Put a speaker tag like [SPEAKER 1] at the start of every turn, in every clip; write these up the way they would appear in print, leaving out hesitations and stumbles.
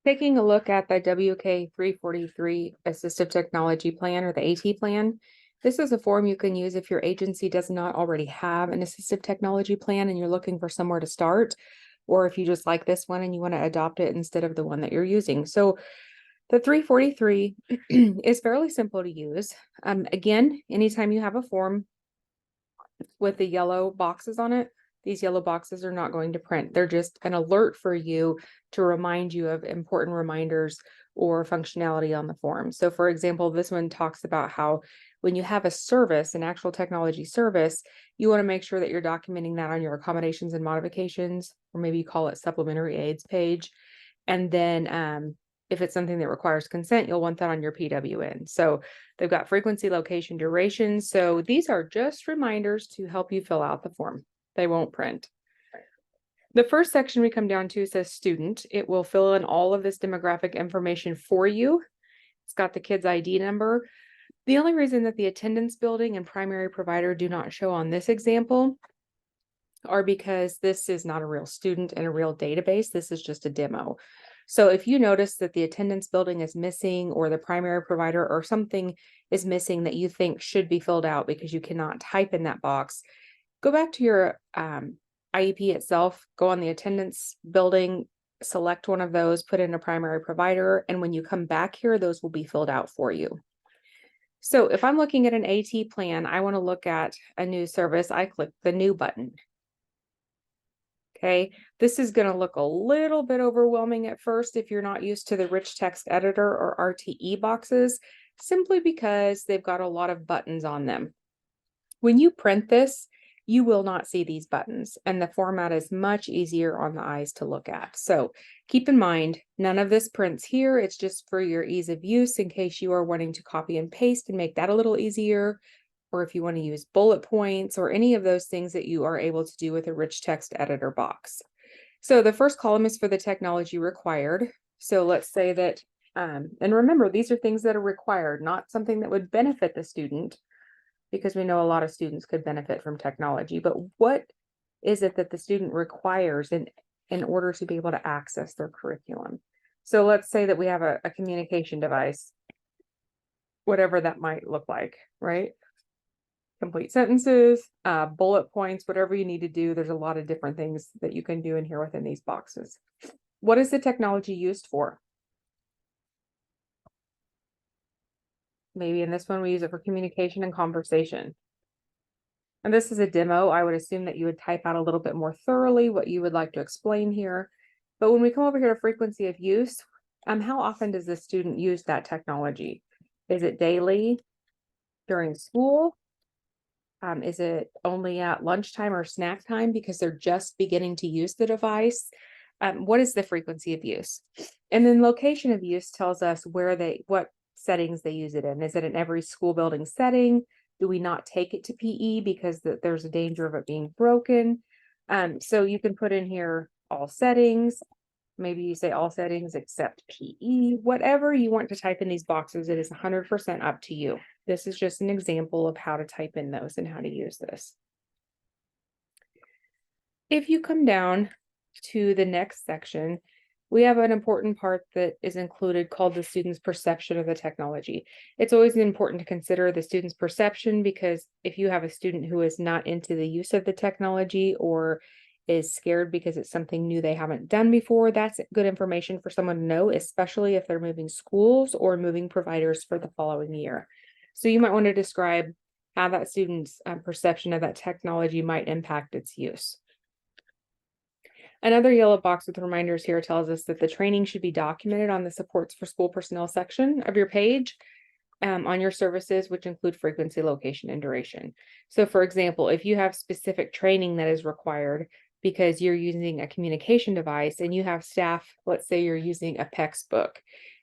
[SPEAKER 1] Taking a look at the WK-343 Assistive Technology Plan, or the AT Plan. This is a form you can use if your agency does not already have an assistive technology plan and you're looking for somewhere to start, or if you just like this one and you want to adopt it instead of the one that you're using. So the 343 is fairly simple to use. Again, anytime you have a form with the yellow boxes on it, these yellow boxes are not going to print. They're just an alert for you to remind you of important reminders or functionality on the form. So for example, this one talks about how when you have a service, an actual technology service, you want to make sure that you're documenting that on your accommodations and modifications, or maybe you call it supplementary aids page. And then if it's something that requires consent, you'll want that on your PWN. So they've got frequency, location, duration. So these are just reminders to help you fill out the form. They won't print. The first section we come down to says student. It will fill in all of this demographic information for you. It's got the kid's ID number. The only reason that the attendance building and primary provider do not show on this example are because this is not a real student in a real database. This is just a demo. So if you notice that the attendance building is missing, or the primary provider or something is missing that you think should be filled out because you cannot type in that box, go back to your IEP itself, go on the attendance building, select one of those, put in a primary provider, and when you come back here, those will be filled out for you. So if I'm looking at an AT plan, I want to look at a new service, I click the new button. Okay, this is going to look a little bit overwhelming at first if you're not used to the rich text editor or RTE boxes, simply because they've got a lot of buttons on them. When you print this, you will not see these buttons, and the format is much easier on the eyes to look at. So keep in mind, none of this prints here. It's just for your ease of use in case you are wanting to copy and paste and make that a little easier, or if you want to use bullet points or any of those things that you are able to do with a rich text editor box. So the first column is for the technology required. So let's say that, and remember, these are things that are required, not something that would benefit the student, because we know a lot of students could benefit from technology, but what is it that the student requires in order to be able to access their curriculum? So let's say that we have a communication device, whatever that might look like, right? Complete sentences, bullet points, whatever you need to do. There's a lot of different things that you can do in here within these boxes. What is the technology used for? Maybe in this one, we use it for communication and conversation. And this is a demo. I would assume that you would type out a little bit more thoroughly what you would like to explain here. But when we come over here to frequency of use, how often does the student use that technology? Is it daily, during school? Is it only at lunchtime or snack time because they're just beginning to use the device? What is the frequency of use? And then location of use tells us what settings they use it in. Is it in every school building setting? Do we not take it to PE because there's a danger of it being broken? So you can put in here all settings. Maybe you say all settings except PE, whatever you want to type in these boxes, it is 100% up to you. This is just an example of how to type in those and how to use this. If you come down to the next section, we have an important part that is included called the student's perception of the technology. It's always important to consider the student's perception, because if you have a student who is not into the use of the technology or is scared because it's something new they haven't done before, that's good information for someone to know, especially if they're moving schools or moving providers for the following year. So you might want to describe how that student's perception of that technology might impact its use. Another yellow box with reminders here tells us that the training should be documented on the supports for school personnel section of your page on your services, which include frequency, location, and duration. So for example, if you have specific training that is required because you're using a communication device and you have staff, let's say you're using a PECS book,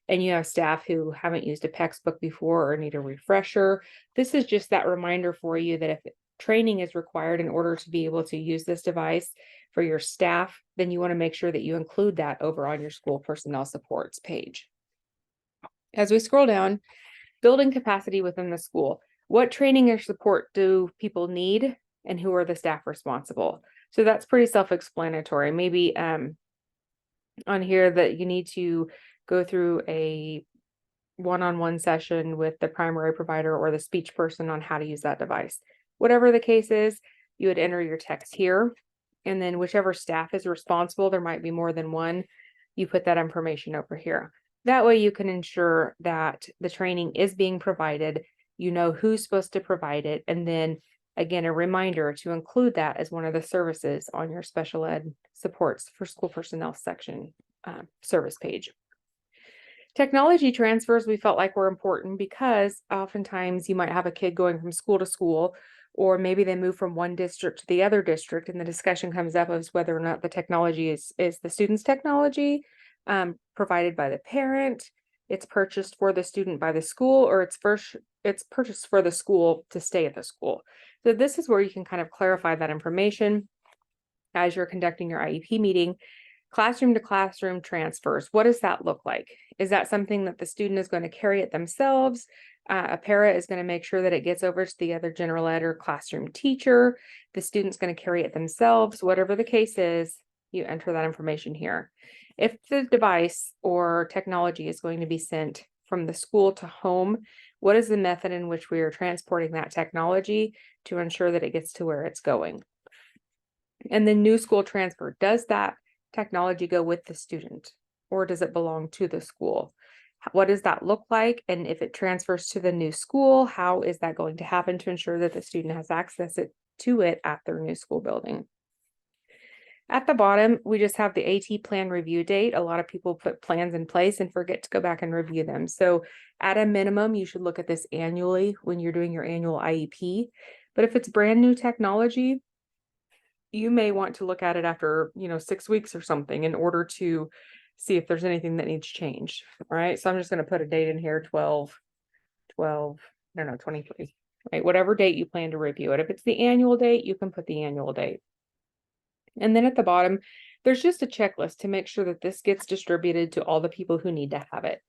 [SPEAKER 1] and you have staff who haven't used a PECS book before or need a refresher, this is just that reminder for you that if training is required in order to be able to use this device for your staff, then you want to make sure that you include that over on your school personnel supports page. As we scroll down, building capacity within the school. What training or support do people need, and who are the staff responsible? So that's pretty self-explanatory. Maybe on here that you need to go through a one-on-one session with the primary provider or the speech person on how to use that device. Whatever the case is, you would enter your text here, and then whichever staff is responsible, there might be more than one, you put that information over here. That way you can ensure that the training is being provided, you know who's supposed to provide it, and then again, a reminder to include that as one of the services on your special ed supports for school personnel section service page. Technology transfers we felt like were important because oftentimes you might have a kid going from school to school, or maybe they move from one district to the other district, and the discussion comes up as whether or not the technology is the student's technology, provided by the parent, it's purchased for the student by the school, or it's purchased for the school to stay at the school. So this is where you can kind of clarify that information as you're conducting your IEP meeting. Classroom to classroom transfers, what does that look like? Is that something that the student is going to carry it themselves? A para is going to make sure that it gets over to the other general ed or classroom teacher. The student's going to carry it themselves. Whatever the case is, you enter that information here. If the device or technology is going to be sent from the school to home, what is the method in which we are transporting that technology to ensure that it gets to where it's going? And then new school transfer, does that technology go with the student, or does it belong to the school? What does that look like? And if it transfers to the new school, how is that going to happen to ensure that the student has access to it at their new school building? At the bottom, we just have the AT plan review date. A lot of people put plans in place and forget to go back and review them. So at a minimum, you should look at this annually when you're doing your annual IEP. But if it's brand new technology, you may want to look at it after, 6 weeks or something in order to see if there's anything that needs changed. All right. So I'm just going to put a date in here, 23, right? Whatever date you plan to review it. If it's the annual date, you can put the annual date. And then at the bottom, there's just a checklist to make sure that this gets distributed to all the people who need to have it.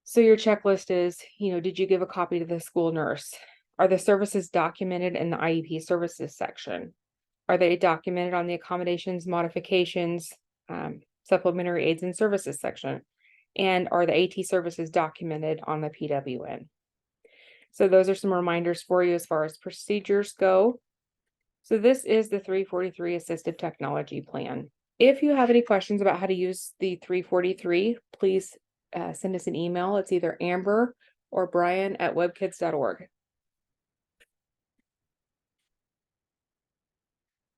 [SPEAKER 1] So your checklist is, did you give a copy to the school nurse? Are the services documented in the IEP services section? Are they documented on the accommodations, modifications, supplementary aids and services section? And are the AT services documented on the PWN? So those are some reminders for you as far as procedures go. So this is the 343 Assistive Technology Plan. If you have any questions about how to use the 343, please send us an email. It's either Amber or Brian at WebKIDSS.org.